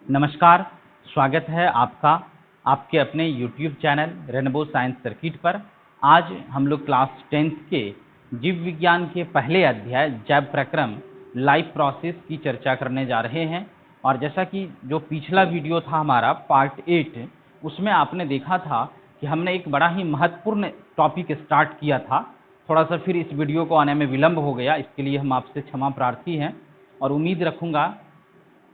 नमस्कार, स्वागत है आपका आपके अपने YouTube channel rainbow science circuit पर। आज हम लोग क्लास 10th के जीव विज्ञान के पहले अध्याय जैव प्रक्रम लाइफ प्रोसेस की चर्चा करने जा रहे हैं। और जैसा कि जो पिछला वीडियो था हमारा पार्ट 8, उसमें आपने देखा था कि हमने एक बड़ा ही महत्वपूर्ण टॉपिक स्टार्ट किया था। थोड़ा सा फिर इस वीडियो को आने में विलंब हो गया, इसके लिए हम आपसे क्षमा प्रार्थी हैं और उम्मीद रखूँगा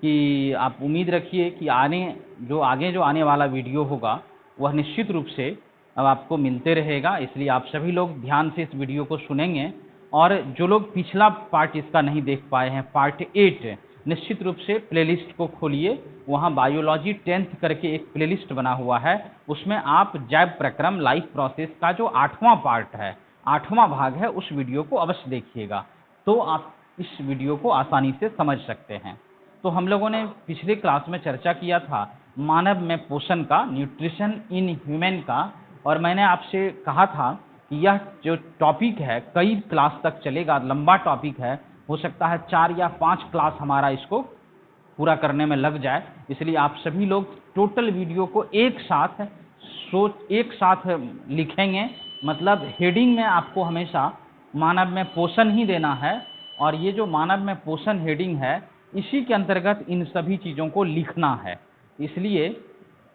कि आप उम्मीद रखिए कि आगे जो आने वाला वीडियो होगा वह निश्चित रूप से अब आपको मिलते रहेगा। इसलिए आप सभी लोग ध्यान से इस वीडियो को सुनेंगे। और जो लोग पिछला पार्ट इसका नहीं देख पाए हैं, पार्ट 8, निश्चित रूप से प्लेलिस्ट को खोलिए। वहाँ बायोलॉजी 10th करके एक प्लेलिस्ट बना हुआ है, उसमें आप जैव प्रक्रम लाइफ प्रोसेस का जो 8वां पार्ट है, 8वां भाग है, उस वीडियो को अवश्य देखिएगा, तो आप इस वीडियो को आसानी से समझ सकते हैं। तो हम लोगों ने पिछले क्लास में चर्चा किया था मानव में पोषण का, न्यूट्रिशन इन ह्यूमन का। और मैंने आपसे कहा था कि यह जो टॉपिक है कई क्लास तक चलेगा, लंबा टॉपिक है, हो सकता है 4 या 5 क्लास हमारा इसको पूरा करने में लग जाए। इसलिए आप सभी लोग टोटल वीडियो को एक साथ लिखेंगे। मतलब हेडिंग में आपको हमेशा मानव में पोषण ही देना है, और ये जो मानव में पोषण हेडिंग है, इसी के अंतर्गत इन सभी चीज़ों को लिखना है। इसलिए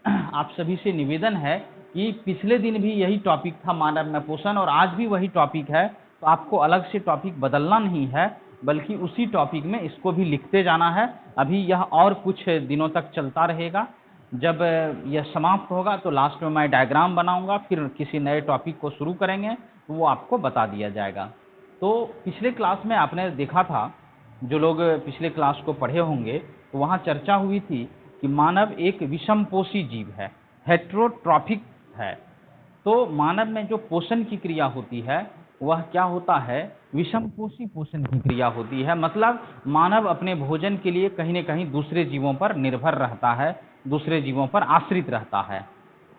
आप सभी से निवेदन है कि पिछले दिन भी यही टॉपिक था मानव में पोषण, और आज भी वही टॉपिक है। तो आपको अलग से टॉपिक बदलना नहीं है, बल्कि उसी टॉपिक में इसको भी लिखते जाना है। अभी यह और कुछ दिनों तक चलता रहेगा। जब यह समाप्त होगा तो लास्ट में मैं डायग्राम बनाऊंगा, फिर किसी नए टॉपिक को शुरू करेंगे, तो वो आपको बता दिया जाएगा। तो पिछले क्लास में आपने देखा था, जो लोग पिछले क्लास को पढ़े होंगे, तो वहाँ चर्चा हुई थी कि मानव एक विषमपोषी जीव है, हेटेरोट्रॉफिक है। तो मानव में जो पोषण की क्रिया होती है वह क्या होता है, विषमपोषी पोषण की क्रिया होती है। मतलब मानव अपने भोजन के लिए कहीं न कहीं दूसरे जीवों पर निर्भर रहता है, दूसरे जीवों पर आश्रित रहता है।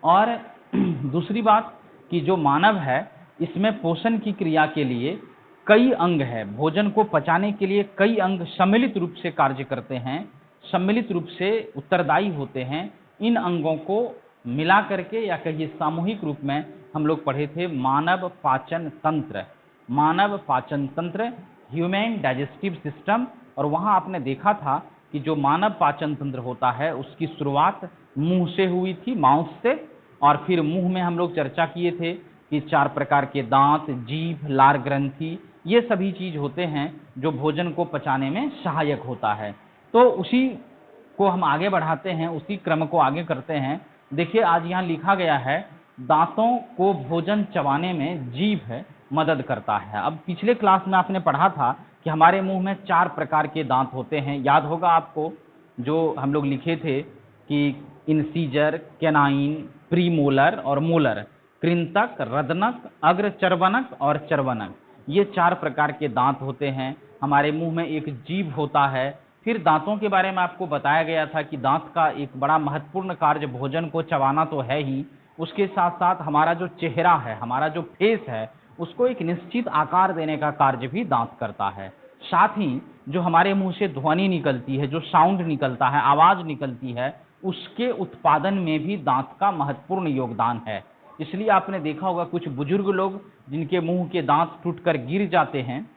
और दूसरी बात कि जो मानव है, इसमें पोषण की क्रिया के लिए कई अंग हैं। भोजन को पचाने के लिए कई अंग सम्मिलित रूप से कार्य करते हैं, सम्मिलित रूप से उत्तरदायी होते हैं। इन अंगों को मिला करके, या कहिए सामूहिक रूप में, हम लोग पढ़े थे मानव पाचन तंत्र। मानव पाचन तंत्र, ह्यूमन डाइजेस्टिव सिस्टम। और वहाँ आपने देखा था कि जो मानव पाचन तंत्र होता है उसकी शुरुआत मुंह से हुई थी, माउथ से। और फिर मुंह में हम लोग चर्चा किए थे कि 4 प्रकार के दांत, जीभ, लार ग्रंथि, ये सभी चीज होते हैं जो भोजन को पचाने में सहायक होता है। तो उसी को हम आगे बढ़ाते हैं, उसी क्रम को आगे करते हैं। देखिए, आज यहाँ लिखा गया है दांतों को भोजन चबाने में जीभ मदद करता है। अब पिछले क्लास में आपने पढ़ा था कि हमारे मुंह में 4 प्रकार के दांत होते हैं, याद होगा आपको, जो हम लोग लिखे थे कि इंसीजर, कैनाइन, प्रीमोलर और मोलर, कृंतक, रदनक, अग्रचर्वनक और चर्वनक, ये 4 प्रकार के दांत होते हैं। हमारे मुंह में एक जीभ होता है। फिर दांतों के बारे में आपको बताया गया था कि दांत का एक बड़ा महत्वपूर्ण कार्य भोजन को चबाना तो है ही, उसके साथ साथ हमारा जो चेहरा है, हमारा जो फेस है, उसको एक निश्चित आकार देने का कार्य भी दांत करता है। साथ ही जो हमारे मुंह से ध्वनि निकलती है, जो साउंड निकलता है, आवाज निकलती है, उसके उत्पादन में भी दांत का महत्वपूर्ण योगदान है। इसलिए आपने देखा होगा कुछ बुजुर्ग लोग जिनके मुंह के दांत टूटकर गिर जाते हैं,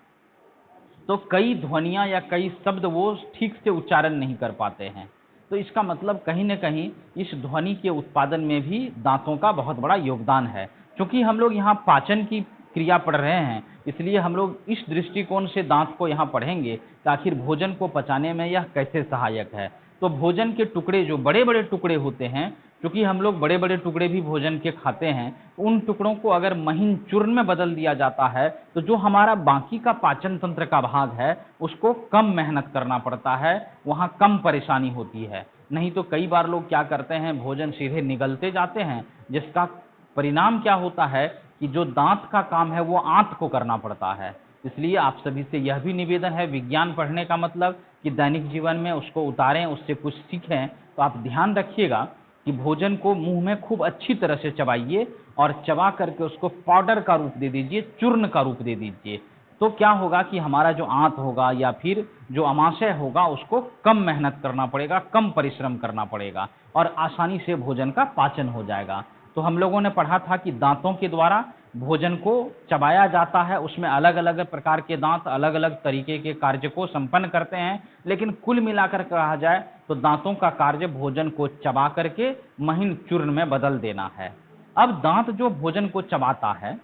तो कई ध्वनियां या कई शब्द वो ठीक से उच्चारण नहीं कर पाते हैं। तो इसका मतलब कहीं न कहीं इस ध्वनि के उत्पादन में भी दांतों का बहुत बड़ा योगदान है। क्योंकि हम लोग यहाँ पाचन की क्रिया पढ़ रहे हैं, इसलिए हम लोग इस दृष्टिकोण से दांत को यहाँ पढ़ेंगे कि आखिर भोजन को पचाने में यह कैसे सहायक है। तो भोजन के टुकड़े, जो बड़े बड़े टुकड़े होते हैं, क्योंकि हम लोग बड़े बड़े टुकड़े भी भोजन के खाते हैं, उन टुकड़ों को अगर महीन चूर्ण में बदल दिया जाता है तो जो हमारा बाकी का पाचन तंत्र का भाग है उसको कम मेहनत करना पड़ता है, वहाँ कम परेशानी होती है। नहीं तो कई बार लोग क्या करते हैं, भोजन सीधे निगलते जाते हैं, जिसका परिणाम क्या होता है कि जो दांत का काम है वो आंत को करना पड़ता है। इसलिए आप सभी से यह भी निवेदन है, विज्ञान पढ़ने का मतलब कि दैनिक जीवन में उसको उतारें, उससे कुछ सीखें। तो आप ध्यान रखिएगा कि भोजन को मुंह में खूब अच्छी तरह से चबाइए और चबा करके उसको पाउडर का रूप दे दीजिए, चूर्ण का रूप दे दीजिए। तो क्या होगा कि हमारा जो आंत होगा या फिर जो अमाशय होगा उसको कम मेहनत करना पड़ेगा, कम परिश्रम करना पड़ेगा और आसानी से भोजन का पाचन हो जाएगा। तो हम लोगों ने पढ़ा था कि दांतों के द्वारा भोजन को चबाया जाता है, उसमें अलग अलग प्रकार के दांत अलग अलग तरीके के कार्य को संपन्न करते हैं, लेकिन कुल मिलाकर कहा जाए तो दांतों का कार्य भोजन को चबा करके महीन चूर्ण में बदल देना है। अब दांत जो भोजन को चबाता है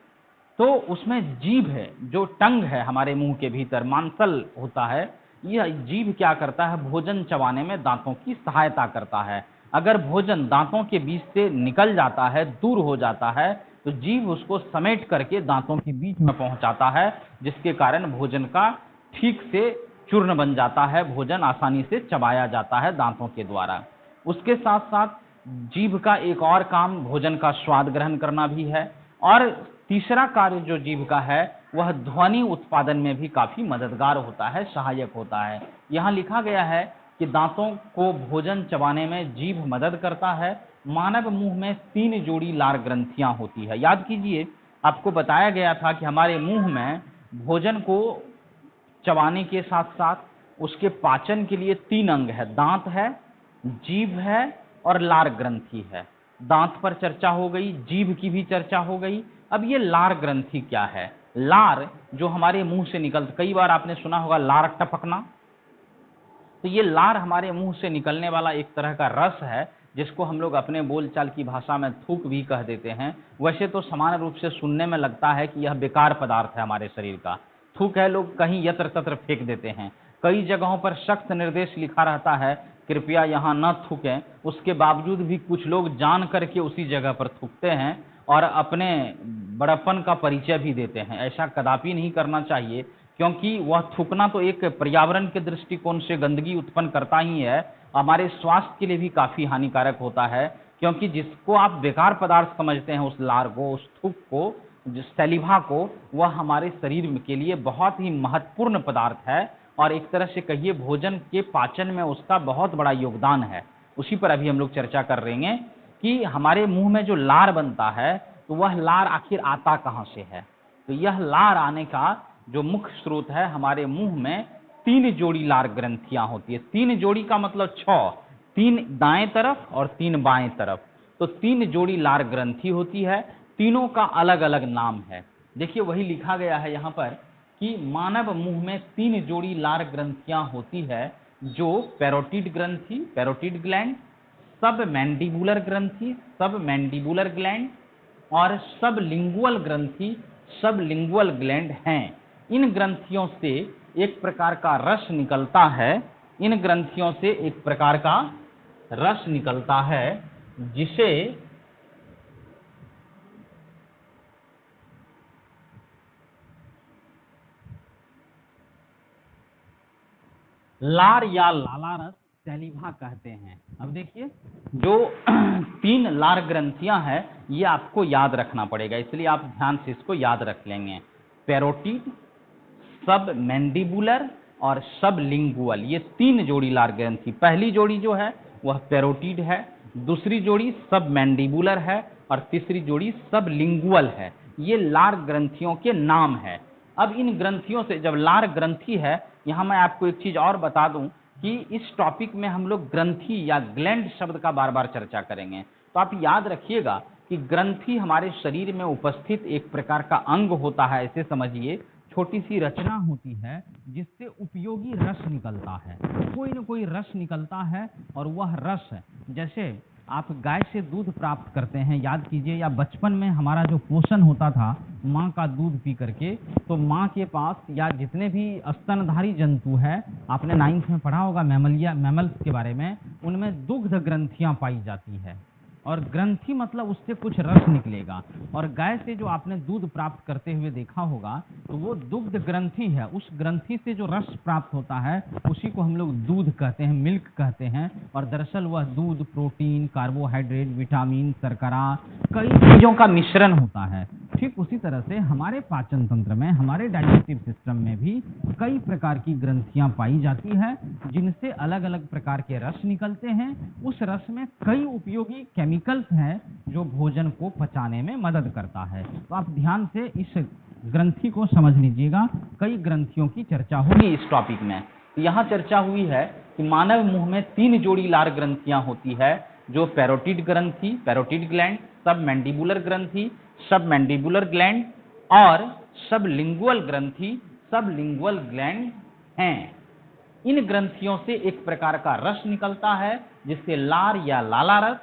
तो उसमें जीभ है, जो टंग है हमारे मुंह के भीतर मांसल होता है, यह जीभ क्या करता है, भोजन चबाने में दांतों की सहायता करता है। अगर भोजन दांतों के बीच से निकल जाता है, दूर हो जाता है, तो जीभ उसको समेट करके दांतों के बीच में पहुंचाता है, जिसके कारण भोजन का ठीक से चूर्ण बन जाता है, भोजन आसानी से चबाया जाता है दांतों के द्वारा। उसके साथ साथ जीभ का एक और काम भोजन का स्वाद ग्रहण करना भी है, और तीसरा कार्य जो जीभ का है वह ध्वनि उत्पादन में भी काफी मददगार होता है, सहायक होता है। यहाँ लिखा गया है कि दांतों को भोजन चबाने में जीभ मदद करता है। मानव मुंह में 3 जोड़ी लार ग्रंथियां होती है। याद कीजिए, आपको बताया गया था कि हमारे मुंह में भोजन को चबाने के साथ साथ उसके पाचन के लिए 3 अंग है, दांत है, जीभ है और लार ग्रंथि है। दांत पर चर्चा हो गई, जीभ की भी चर्चा हो गई। अब ये लार ग्रंथि क्या है? लार जो हमारे मुंह से निकलती, कई बार आपने सुना होगा लार टपकना, तो ये लार हमारे मुंह से निकलने वाला एक तरह का रस है, जिसको हम लोग अपने बोलचाल की भाषा में थूक भी कह देते हैं। वैसे तो सामान्य रूप से सुनने में लगता है कि यह बेकार पदार्थ है हमारे शरीर का, थूक है, लोग कहीं यत्र तत्र फेंक देते हैं। कई जगहों पर सख्त निर्देश लिखा रहता है, कृपया यहाँ न थूकें, उसके बावजूद भी कुछ लोग जान करके उसी जगह पर थूकते हैं और अपने बड़प्पन का परिचय भी देते हैं। ऐसा कदापि नहीं करना चाहिए, क्योंकि वह थूकना तो एक पर्यावरण के दृष्टिकोण से गंदगी उत्पन्न करता ही है, हमारे स्वास्थ्य के लिए भी काफी हानिकारक होता है। क्योंकि जिसको आप बेकार पदार्थ समझते हैं, उस लार को, उस थूक को, जिस सैलिवा को, वह हमारे शरीर के लिए बहुत ही महत्वपूर्ण पदार्थ है और एक तरह से कहिए भोजन के पाचन में उसका बहुत बड़ा योगदान है। उसी पर अभी हम लोग चर्चा कर रहे हैं कि हमारे मुंह में जो लार बनता है, तो वह लार आखिर आता कहाँ से है। तो यह लार आने का जो मुख्य स्रोत है, हमारे मुंह में 3 जोड़ी लार ग्रंथियां होती है। 3 जोड़ी का मतलब 6, 3 दाएं तरफ और 3 बाएं तरफ, तो 3 जोड़ी लार ग्रंथि होती है। तीनों का अलग अलग नाम है। देखिए वही लिखा गया है यहाँ पर कि मानव मुंह में 3 जोड़ी लार ग्रंथियां होती है, जो पैरोटिड ग्रंथि, पैरोटिड ग्लैंड, सब मैंडिबुलर ग्रंथि, सब मैंडिबुलर ग्लैंड और सब लिंगुअल ग्रंथि, सब लिंगुअल ग्लैंड हैं। इन ग्रंथियों से एक प्रकार का रस निकलता है, इन ग्रंथियों से एक प्रकार का रस निकलता है, जिसे लार या लाला रस, सैलिवा कहते हैं। अब देखिए जो 3 लार ग्रंथियां हैं, ये आपको याद रखना पड़ेगा, इसलिए आप ध्यान से इसको याद रख लेंगे। पैरोटिड, सब मैंडिबुलर और सब लिंगुअल, ये 3 जोड़ी लार ग्रंथि। पहली जोड़ी जो है वह पैरोटिड है, दूसरी जोड़ी सब मैंडिबुलर है और तीसरी जोड़ी सब लिंगुअल है। ये लार ग्रंथियों के नाम है। अब इन ग्रंथियों से, जब लार ग्रंथि है, यहाँ मैं आपको एक चीज और बता दूं कि इस टॉपिक में हम लोग ग्रंथि या ग्लैंड शब्द का बार बार चर्चा करेंगे। तो आप याद रखिएगा कि ग्रंथि हमारे शरीर में उपस्थित एक प्रकार का अंग होता है, ऐसे समझिए, छोटी सी रचना होती है जिससे उपयोगी रस निकलता है, कोई न कोई रस निकलता है। और वह रस, जैसे आप गाय से दूध प्राप्त करते हैं, याद कीजिए, या बचपन में हमारा जो पोषण होता था माँ का दूध पी करके, तो माँ के पास या जितने भी स्तनधारी जंतु है, आपने 9th में पढ़ा होगा मैमल्स के बारे में, उनमें दुग्ध ग्रंथियां पाई जाती है। और ग्रंथि मतलब उससे कुछ रस निकलेगा। और गाय से जो आपने दूध प्राप्त करते हुए देखा होगा, तो वो दुग्ध ग्रंथि है। उस ग्रंथि से जो रस प्राप्त होता है उसी को हम लोग दूध कहते हैं, मिल्क कहते हैं। और दरअसल वह दूध प्रोटीन, कार्बोहाइड्रेट, विटामिन, शर्करा, कई चीजों का मिश्रण होता है। ठीक उसी तरह से हमारे पाचन तंत्र में, हमारे डाइजेस्टिव सिस्टम में भी कई प्रकार की ग्रंथियां पाई जाती है, जिनसे अलग अलग प्रकार के रस निकलते हैं। उस रस में कई उपयोगी केमिकल्स हैं जो भोजन को पचाने में मदद करता है। तो आप ध्यान से इस ग्रंथि को समझ लीजिएगा, कई ग्रंथियों की चर्चा होगी इस टॉपिक में। तो यहाँ चर्चा हुई है कि मानव मुंह में 3 जोड़ी लार ग्रंथियां होती है, जो पैरोटिड ग्रंथि, पैरोटिड ग्लैंड, सब मैंडिबुलर ग्रंथि, सब मैंडिबुलर ग्लैंड और सब लिंगुअल ग्रंथि, सब लिंगुअल ग्लैंड हैं। इन ग्रंथियों से एक प्रकार का रस निकलता है जिसे लार या लाला रस,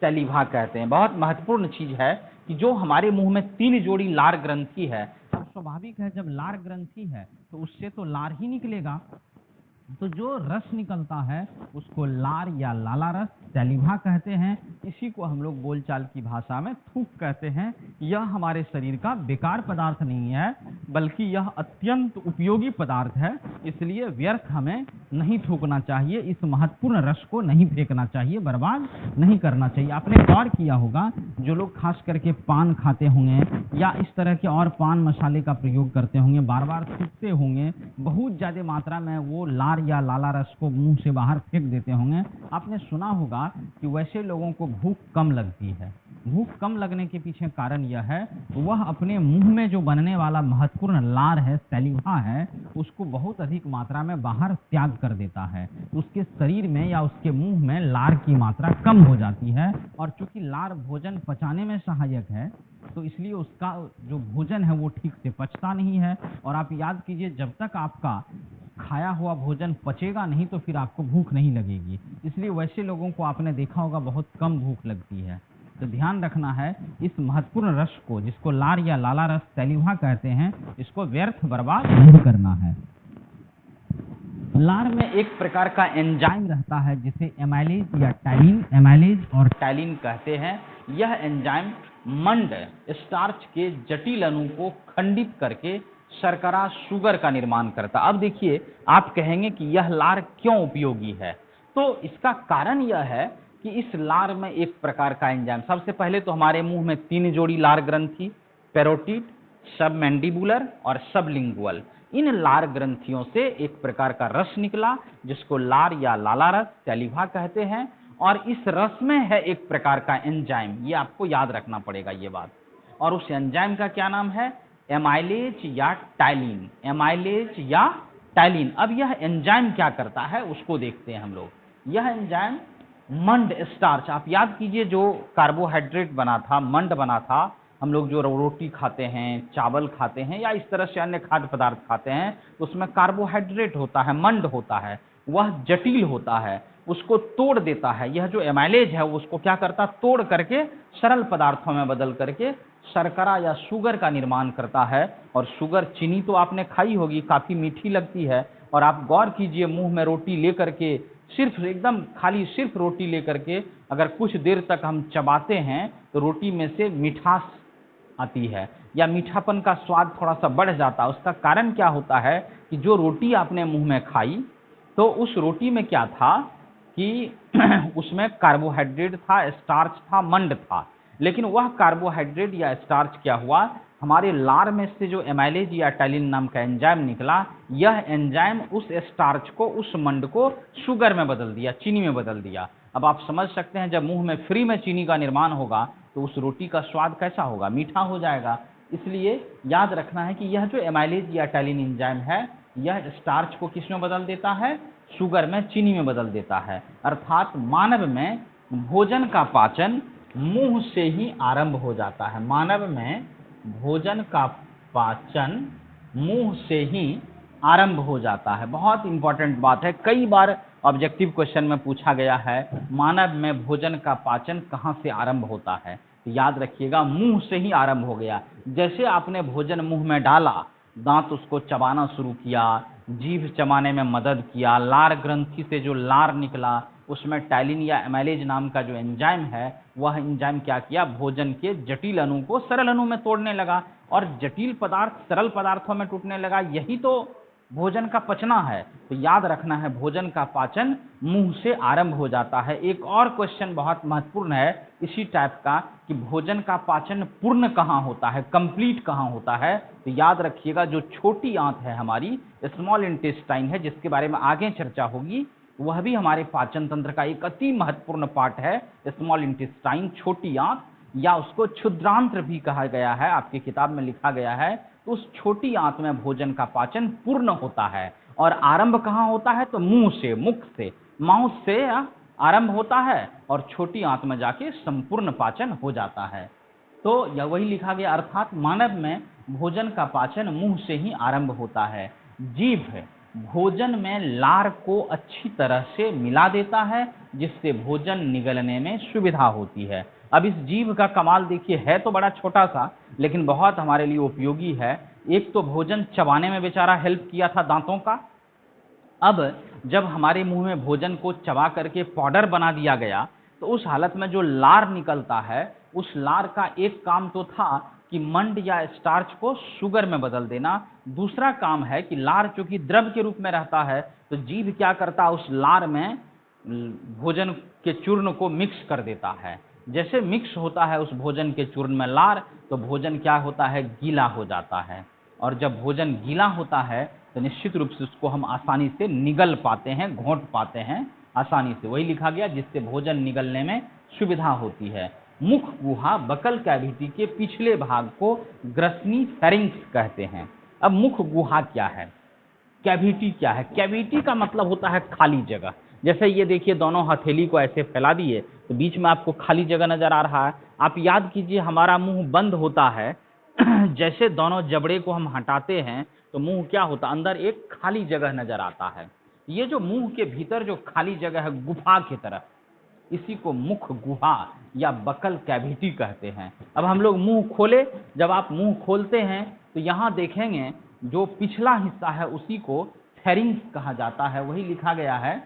सैलिवा कहते हैं। बहुत महत्वपूर्ण चीज है कि जो हमारे मुंह में 3 जोड़ी लार ग्रंथि है, अब स्वाभाविक है जब लार ग्रंथि है तो उससे तो लार ही निकलेगा, तो जो रस निकलता है उसको लार या लाला रस, सैलिवा कहते हैं। इसी को हम लोग बोलचाल की भाषा में थूक कहते हैं। यह हमारे शरीर का बेकार पदार्थ नहीं है, बल्कि यह अत्यंत उपयोगी पदार्थ है, इसलिए व्यर्थ हमें नहीं थूकना चाहिए, इस महत्वपूर्ण रस को नहीं फेंकना चाहिए, बर्बाद नहीं करना चाहिए। आपने गौर किया होगा, जो लोग खास करके पान खाते होंगे या इस तरह के और पान मसाले का प्रयोग करते होंगे, बार बार थूकते होंगे, बहुत ज्यादा मात्रा में वो लार या लाला रस को मुंह से बाहर फेंक देते होंगे। आपने सुना होगा कि वैसे लोगों को भूख कम लगती है। भूख कम लगने के पीछे कारण यह है, वह अपने मुंह में जो बनने वाला महत्वपूर्ण लार है, सैलिवा है, उसको बहुत अधिक मात्रा में बाहर त्याग कर देता है। उसके शरीर में या उसके मुंह में लार की मात्रा कम हो जाती है, और चूंकि लार भोजन पचाने में सहायक है, तो इसलिए उसका जो भोजन है वो ठीक से पचता नहीं है। और आप याद कीजिए, जब तक आपका खाया हुआ भोजन पचेगा नहीं तो फिर आपको भूख नहीं लगेगी। इसलिए वैसे लोगों को आपने देखा होगा बहुत कम भूख लगती है। तो ध्यान रखना है, इस महत्वपूर्ण रस को, जिसको लार या लाला रस, सैलिवा कहते हैं, इसको व्यर्थ बर्बाद नहीं करना है। लार में एक प्रकार का एंजाइम रहता है जिसे एमाइलेज या टैलिन, एमाइलेज और टैलिन कहते हैं। यह एंजाइम मंड स्टार्च के जटिल अणु को खंडित करके शर्करा, शुगर का निर्माण करता। अब देखिए, आप कहेंगे कि यह लार क्यों उपयोगी है, तो इसका कारण यह है कि इस लार में एक प्रकार का एंजाइम, सबसे पहले तो हमारे मुंह में 3 जोड़ी लार ग्रंथि, पैरोटिड, सब मैंडिबुलर और सब लिंगुअल, इन लार ग्रंथियों से एक प्रकार का रस निकला जिसको लार या लाला रस, सैलिवा कहते हैं। और इस रस में है एक प्रकार का एंजाइम, ये आपको याद रखना पड़ेगा ये बात। और उस एंजाइम का क्या नाम है? एमाइलेज या टाइलिन, एमाइलेज या टाइलिन। अब यह एंजाइम क्या करता है उसको देखते हैं हम लोग। यह एंजाइम मंड स्टार्च, आप याद कीजिए जो कार्बोहाइड्रेट बना था, मंड बना था, हम लोग जो रोटी खाते हैं, चावल खाते हैं या इस तरह से अन्य खाद्य पदार्थ खाते हैं, उसमें कार्बोहाइड्रेट होता है, मंड होता है, वह जटिल होता है, उसको तोड़ देता है। यह जो एमाइलेज है उसको क्या करता, तोड़ करके सरल पदार्थों में बदल करके शर्करा या शुगर का निर्माण करता है। और शुगर, चीनी तो आपने खाई होगी, काफी मीठी लगती है। और आप गौर कीजिए, मुंह में रोटी लेकर के, सिर्फ एकदम खाली सिर्फ रोटी लेकर के अगर कुछ देर तक हम चबाते हैं तो रोटी में से मिठास आती है या मीठापन का स्वाद थोड़ा सा बढ़ जाता है। उसका कारण क्या होता है कि जो रोटी आपने मुंह में खाई, तो उस रोटी में क्या था कि उसमें कार्बोहाइड्रेट था, स्टार्च था, मंड था। लेकिन वह कार्बोहाइड्रेट या स्टार्च क्या हुआ, हमारे लार में से जो एमाइलेज या टाइलिन नाम का एंजाइम निकला, यह एंजाइम उस स्टार्च को, उस मंड को शुगर में बदल दिया, चीनी में बदल दिया। अब आप समझ सकते हैं, जब मुंह में फ्री में चीनी का निर्माण होगा तो उस रोटी का स्वाद कैसा होगा, मीठा हो जाएगा। इसलिए याद रखना है कि यह जो एमाइलेज या टाइलिन एंजाइम है, यह स्टार्च को किस में बदल देता है, शुगर में, चीनी में बदल देता है। अर्थात मानव में भोजन का पाचन मुंह से ही आरंभ हो जाता है। मानव में भोजन का पाचन मुंह से ही आरंभ हो जाता है। बहुत इंपॉर्टेंट बात है, कई बार ऑब्जेक्टिव क्वेश्चन में पूछा गया है, मानव में भोजन का पाचन कहाँ से आरंभ होता है, तो याद रखिएगा मुंह से ही आरंभ हो गया। जैसे आपने भोजन मुंह में डाला, दांत उसको चबाना शुरू किया, जीभ चबाने में मदद किया, लार ग्रंथि से जो लार निकला उसमें टाइलिन या एमाइलेज नाम का जो एंजाइम है, वह एंजाइम क्या किया, भोजन के जटिल अणु को सरल अणु में तोड़ने लगा और जटिल पदार्थ सरल पदार्थों में टूटने लगा। यही तो भोजन का पचना है। तो याद रखना है, भोजन का पाचन मुंह से आरंभ हो जाता है। एक और क्वेश्चन बहुत महत्वपूर्ण है इसी टाइप का कि भोजन का पाचन पूर्ण कहाँ होता है, कंप्लीट कहाँ होता है। तो याद रखिएगा, जो छोटी आंत है हमारी, स्मॉल इंटेस्टाइन है, जिसके बारे में आगे चर्चा होगी, वह भी हमारे पाचन तंत्र का एक अति महत्वपूर्ण पार्ट है। स्मॉल इंटेस्टाइन, छोटी आंत, या उसको क्षुद्रांत्र भी कहा गया है, आपकी किताब में लिखा गया है। तो उस छोटी आंत में भोजन का पाचन पूर्ण होता है। और आरंभ कहाँ होता है? तो मुंह से, मुख से, माउथ से आरंभ होता है और छोटी आंत में जाके संपूर्ण पाचन हो जाता है। तो यह वही लिखा गया, अर्थात मानव में भोजन का पाचन मुंह से ही आरंभ होता है। जीभ भोजन में लार को अच्छी तरह से मिला देता है, जिससे भोजन निगलने में सुविधा होती है। अब इस जीभ का कमाल देखिए, है तो बड़ा छोटा सा लेकिन बहुत हमारे लिए उपयोगी है। एक तो भोजन चबाने में बेचारा हेल्प किया था दांतों का। अब जब हमारे मुंह में भोजन को चबा करके पाउडर बना दिया गया, तो उस हालत में जो लार निकलता है, उस लार का एक काम तो था कि मंड या स्टार्च को शुगर में बदल देना। दूसरा काम है कि लार चूंकि द्रव के रूप में रहता है, तो जीभ क्या करता है, उस लार में भोजन के चूर्ण को मिक्स कर देता है। जैसे मिक्स होता है उस भोजन के चूर्ण में लार, तो भोजन क्या होता है, गीला हो जाता है। और जब भोजन गीला होता है तो निश्चित रूप से उसको हम आसानी से निगल पाते हैं, घोंट पाते हैं आसानी से। वही लिखा गया, जिससे भोजन निगलने में सुविधा होती है। मुख गुहा बकल कैविटी के पिछले भाग को ग्रसनी फेरिंक्स कहते हैं। अब मुख गुहा क्या है, कैविटी क्या है? कैविटी का मतलब होता है खाली जगह। जैसे ये देखिए, दोनों हथेली को ऐसे फैला दिए तो बीच में आपको खाली जगह नजर आ रहा है। आप याद कीजिए, हमारा मुंह बंद होता है जैसे दोनों जबड़े को हम हटाते हैं तो मुंह क्या होता है, अंदर एक खाली जगह नजर आता है। ये जो मुंह के भीतर जो खाली जगह है गुफा की तरह, इसी को मुख गुहा या बकल कैविटी कहते हैं। अब हम लोग मुंह खोले, जब आप मुंह खोलते हैं तो यहाँ देखेंगे जो पिछला हिस्सा है उसी को फेरिंक्स कहा जाता है। वही लिखा गया है,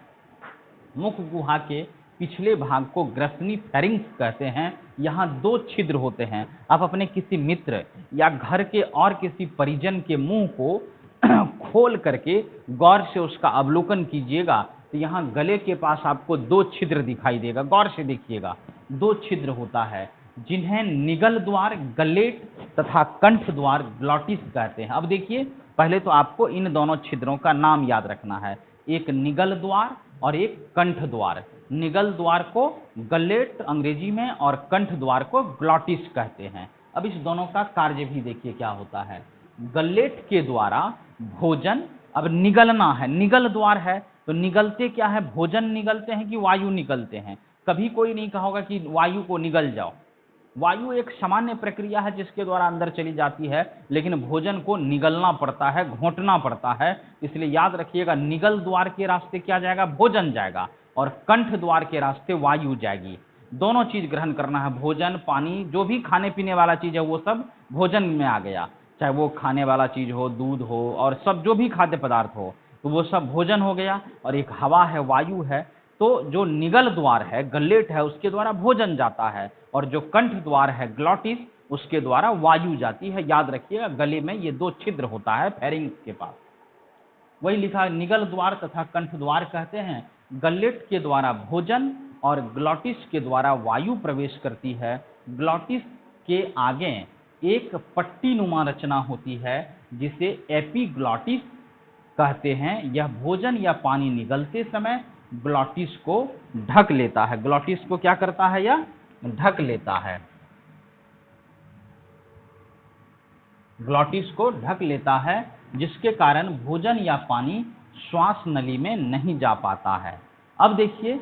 मुख गुहा के पिछले भाग को ग्रसनी फेरिंक्स कहते हैं। यहाँ दो छिद्र होते हैं। आप अपने किसी मित्र या घर के और किसी परिजन के मुंह को खोल करके गौर से उसका अवलोकन कीजिएगा, तो यहाँ गले के पास आपको दो छिद्र दिखाई देगा। गौर से देखिएगा, दो छिद्र होता है, जिन्हें निगल द्वार गलेट तथा कंठ द्वार ग्लॉटिस कहते हैं। अब देखिए, पहले तो आपको इन दोनों छिद्रों का नाम याद रखना है, एक निगल द्वार और एक कंठ द्वार। निगल द्वार को गलेट अंग्रेजी में और कंठ द्वार को ग्लॉटिस कहते हैं। अब इस दोनों का कार्य भी देखिए क्या होता है। गलेट के द्वारा भोजन अब निगलना है, निगल द्वार है तो निगलते क्या है, भोजन निगलते हैं कि वायु निकलते हैं? कभी कोई नहीं कहोगा कि वायु को निगल जाओ। वायु एक सामान्य प्रक्रिया है जिसके द्वारा अंदर चली जाती है, लेकिन भोजन को निगलना पड़ता है, घोंटना पड़ता है। इसलिए याद रखिएगा, निगल द्वार के रास्ते क्या जाएगा, भोजन जाएगा, और कंठ द्वार के रास्ते वायु जाएगी। दोनों चीज ग्रहण करना है, भोजन, पानी, जो भी खाने पीने वाला चीज है वो सब भोजन में आ गया। चाहे वो खाने वाला चीज हो, दूध हो, और सब जो भी खाद्य पदार्थ हो, तो वो सब भोजन हो गया। और एक हवा है, वायु है, तो जो निगल द्वार है, गलेट है, उसके द्वारा भोजन जाता है, और जो कंठ द्वार है, ग्लॉटिस, उसके द्वारा वायु जाती है। याद रखिएगा, गले में ये दो छिद्र होता है फेरिंक्स के पास। वही लिखा, निगल द्वार तथा कंठ द्वार कहते हैं। गलेट के द्वारा भोजन और ग्लॉटिस के द्वारा वायु प्रवेश करती है। ग्लॉटिस के आगे एक पट्टी नुमा रचना होती है जिसे एपिग्लॉटिस कहते हैं। यह भोजन या पानी निगलते समय ग्लॉटिस को ढक लेता है। ग्लॉटिस को क्या करता है, यह ढक लेता है, ग्लॉटिस को ढक लेता है, जिसके कारण भोजन या पानी श्वास नली में नहीं जा पाता है। अब देखिए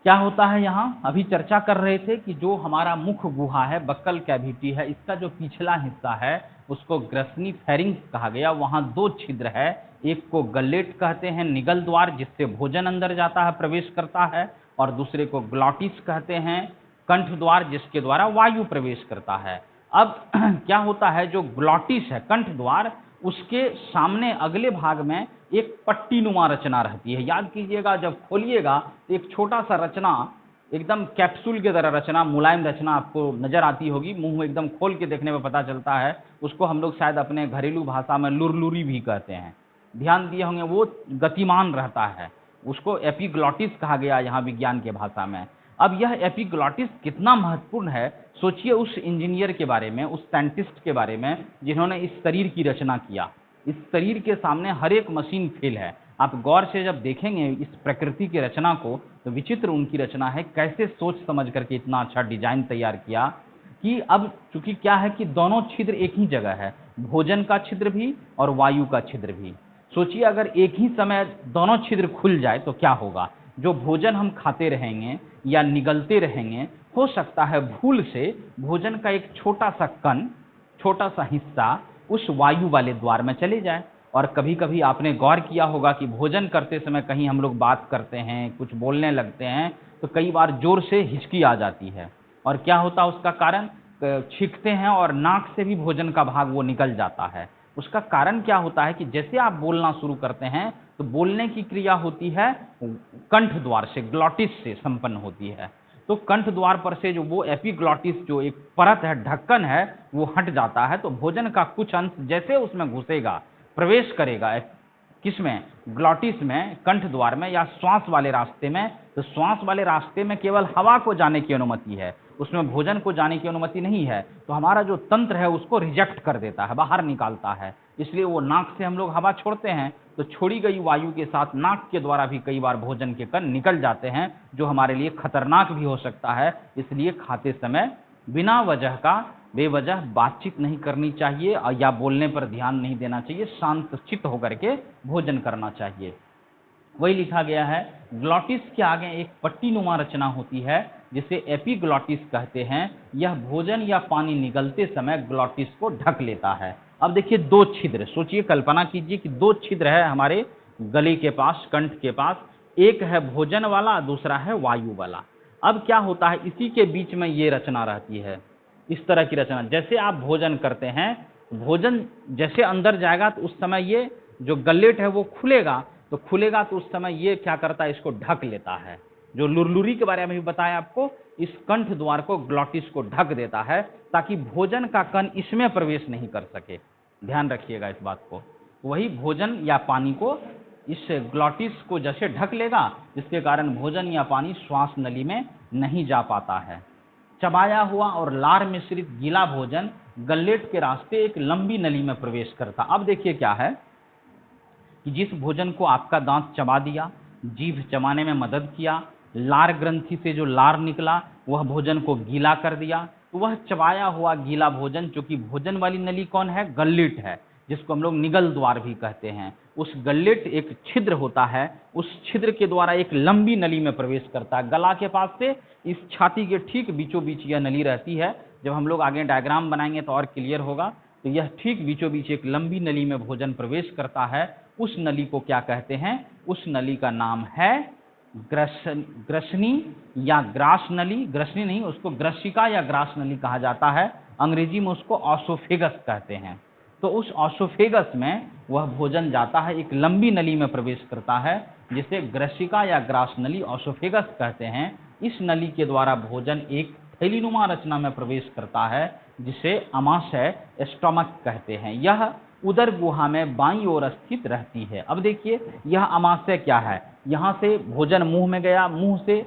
क्या होता है, यहाँ अभी चर्चा कर रहे थे कि जो हमारा मुख गुहा है, बक्कल कैविटी है, इसका जो पिछला हिस्सा है उसको ग्रसनी फेरिंक्स कहा गया। वहाँ दो छिद्र है, एक को गलेट कहते हैं, निगल द्वार, जिससे भोजन अंदर जाता है, प्रवेश करता है, और दूसरे को ग्लॉटिस कहते हैं, कंठ द्वार, जिसके द्वारा वायु प्रवेश करता है। अब क्या होता है, जो ग्लॉटिस है, कंठ द्वार, उसके सामने अगले भाग में एक पट्टी नुमा रचना रहती है। याद कीजिएगा, जब खोलिएगा तो एक छोटा सा रचना, एकदम कैप्सूल की तरह रचना, मुलायम रचना आपको नजर आती होगी। मुंह एकदम खोल के देखने में पता चलता है। उसको हम लोग शायद अपने घरेलू भाषा में लुरलुरी भी कहते हैं। ध्यान दिए होंगे, वो गतिमान रहता है, उसको एपिग्लॉटिस कहा गया यहाँ विज्ञान के भाषा में। अब यह एपिग्लॉटिस कितना महत्वपूर्ण है, सोचिए उस इंजीनियर के बारे में, उस साइंटिस्ट के बारे में जिन्होंने इस शरीर की रचना किया। इस शरीर के सामने हर एक मशीन फेल है। आप गौर से जब देखेंगे इस प्रकृति की रचना को, तो विचित्र उनकी रचना है। कैसे सोच समझ करके इतना अच्छा डिजाइन तैयार किया कि अब चूंकि क्या है कि दोनों छिद्र एक ही जगह है, भोजन का छिद्र भी और वायु का छिद्र भी। सोचिए अगर एक ही समय दोनों छिद्र खुल जाए तो क्या होगा। जो भोजन हम खाते रहेंगे या निगलते रहेंगे, हो सकता है भूल से भोजन का एक छोटा सा कण, छोटा सा हिस्सा उस वायु वाले द्वार में चले जाए। और कभी कभी आपने गौर किया होगा कि भोजन करते समय कहीं हम लोग बात करते हैं, कुछ बोलने लगते हैं, तो कई बार जोर से हिचकी आ जाती है। और क्या होता है उसका कारण, छींकते हैं और नाक से भी भोजन का भाग वो निकल जाता है। उसका कारण क्या होता है कि जैसे आप बोलना शुरू करते हैं तो बोलने की क्रिया होती है कंठ द्वार से, ग्लॉटिस से संपन्न होती है। तो कंठ द्वार पर से जो वो एपिग्लॉटिस जो एक परत है, ढक्कन है, वो हट जाता है। तो भोजन का कुछ अंश जैसे उसमें घुसेगा, प्रवेश करेगा, किसमें, ग्लॉटिस में, कंठ द्वार में या श्वास वाले रास्ते में, तो श्वास वाले रास्ते में केवल हवा को जाने की अनुमति है, उसमें भोजन को जाने की अनुमति नहीं है। तो हमारा जो तंत्र है उसको रिजेक्ट कर देता है, बाहर निकालता है। इसलिए वो नाक से हम लोग हवा छोड़ते हैं तो छोड़ी गई वायु के साथ नाक के द्वारा भी कई बार भोजन के कण निकल जाते हैं, जो हमारे लिए खतरनाक भी हो सकता है। इसलिए खाते समय बिना वजह का बेवजह बातचीत नहीं करनी चाहिए और या बोलने पर ध्यान नहीं देना चाहिए, शांत चित्त होकर के भोजन करना चाहिए। वही लिखा गया है, ग्लॉटिस के आगे एक पट्टीनुमा रचना होती है जिसे एपिग्लॉटिस कहते हैं। यह भोजन या पानी निगलते समय ग्लॉटिस को ढक लेता है। अब देखिए दो छिद्र, सोचिए, कल्पना कीजिए कि दो छिद्र है हमारे गले के पास, कंठ के पास, एक है भोजन वाला, दूसरा है वायु वाला। अब क्या होता है, इसी के बीच में ये रचना रहती है, इस तरह की रचना। जैसे आप भोजन करते हैं, भोजन जैसे अंदर जाएगा तो उस समय ये जो गलेट है वो खुलेगा, तो खुलेगा तो उस समय ये क्या करता है, इसको ढक लेता है। जो लुरलुरी के बारे में भी बताया आपको, इस कंठ द्वार को, ग्लॉटिस को ढक देता है ताकि भोजन का कण इसमें प्रवेश नहीं कर सके। ध्यान रखिएगा इस बात को। वही भोजन या पानी को इस ग्लॉटिस को जैसे ढक लेगा, जिसके कारण भोजन या पानी श्वास नली में नहीं जा पाता है। चबाया हुआ और लार मिश्रित गीला भोजन गलेट के रास्ते एक लंबी नली में प्रवेश करता। अब देखिए क्या है कि जिस भोजन को आपका दांत चबा दिया, जीभ चबाने में मदद किया, लार ग्रंथि से जो लार निकला वह भोजन को गीला कर दिया, तो वह चबाया हुआ गीला भोजन, चूंकि भोजन वाली नली कौन है, गल्लेट है, जिसको हम लोग निगल द्वार भी कहते हैं। उस गल्लेट एक छिद्र होता है, उस छिद्र के द्वारा एक लंबी नली में प्रवेश करता है। गला के पास से इस छाती के ठीक बीचों बीच यह नली रहती है। जब हम लोग आगे डायग्राम बनाएंगे तो और क्लियर होगा। तो यह ठीक बीचों बीच एक लंबी नली में भोजन प्रवेश करता है। उस नली को क्या कहते हैं, उस नली का नाम है ग्रसनी या ग्रास नली। ग्रसनी नहीं, उसको ग्रसिका या ग्रास नली कहा जाता है। अंग्रेजी में उसको ऑसोफेगस कहते हैं। तो उस ऑसोफेगस में वह भोजन जाता है, एक लंबी नली में प्रवेश करता है, जिसे ग्रसिका या ग्रास नली, ऑसोफेगस कहते हैं। इस नली के द्वारा भोजन एक थैलीनुमा रचना में प्रवेश करता है, जिसे अमाशय, स्टमक कहते हैं। यह उदर गुहा में बाईं ओर स्थित रहती है। अब देखिए यह अमाशय क्या है, यहाँ से भोजन मुंह में गया, मुंह से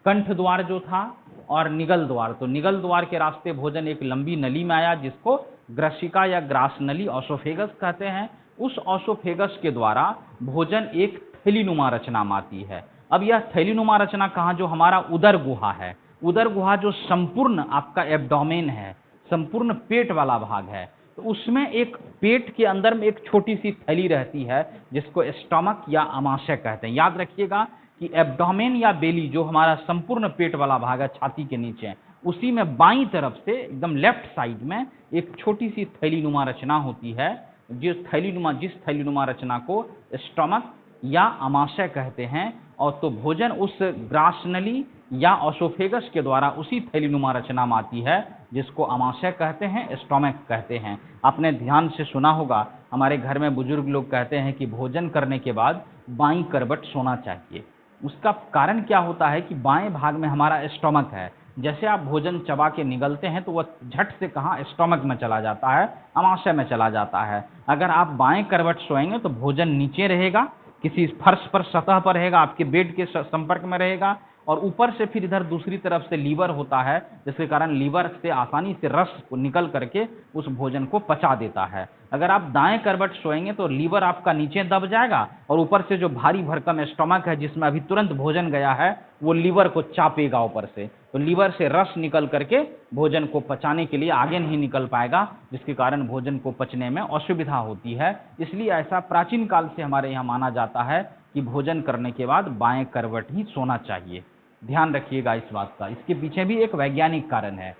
कंठ द्वार जो था और निगल द्वार, तो निगल द्वार के रास्ते भोजन एक लंबी नली में आया, जिसको ग्रसिका या ग्रास नली, ऑसोफेगस कहते हैं। उस ऑसोफेगस के द्वारा भोजन एक थैलीनुमा रचना में आती है। अब यह थैलीनुमा रचना कहाँ, जो हमारा उदर गुहा है, उदर गुहा जो संपूर्ण आपका एब्डोमेन है, संपूर्ण पेट वाला भाग है, तो उसमें एक पेट के अंदर में एक छोटी सी थैली रहती है, जिसको स्टमक या अमाशय कहते हैं। याद रखिएगा कि एब्डोमेन या बेली जो हमारा संपूर्ण पेट वाला भाग है, छाती के नीचे, उसी में बाईं तरफ से एकदम लेफ्ट साइड में एक छोटी सी थैलीनुमा रचना होती है। जिस थैलीनुमा रचना को स्टमक या अमाशय कहते हैं। और तो भोजन उस ग्रास नली या ऑसोफेगस के द्वारा उसी थैलीनुमा रचना में आती है, जिसको अमाशय कहते हैं, स्टोमक कहते हैं। आपने ध्यान से सुना होगा, हमारे घर में बुजुर्ग लोग कहते हैं कि भोजन करने के बाद बाईं करवट सोना चाहिए। उसका कारण क्या होता है कि बाएं भाग में हमारा स्टोमक है। जैसे आप भोजन चबा के निगलते हैं तो वह झट से कहाँ, स्टोमक में चला जाता है, अमाशय में चला जाता है। अगर आप बाएं करवट सोएंगे तो भोजन नीचे रहेगा, किसी फर्श पर, सतह पर रहेगा, आपके बेड के संपर्क में रहेगा, और ऊपर से फिर इधर दूसरी तरफ से लीवर होता है, जिसके कारण लीवर से आसानी से रस को निकल करके उस भोजन को पचा देता है। अगर आप दाएं करवट सोएंगे तो लीवर आपका नीचे दब जाएगा और ऊपर से जो भारी भरकम स्टमक है जिसमें अभी तुरंत भोजन गया है वो लीवर को चापेगा ऊपर से, तो लीवर से रस निकल करके भोजन को पचाने के लिए आगे नहीं निकल पाएगा, जिसके कारण भोजन को पचने में असुविधा होती है। इसलिए ऐसा प्राचीन काल से हमारे यहाँ माना जाता है कि भोजन करने के बाद बाएं करवट ही सोना चाहिए। ध्यान रखिएगा इस बात का, इसके पीछे भी एक वैज्ञानिक कारण है।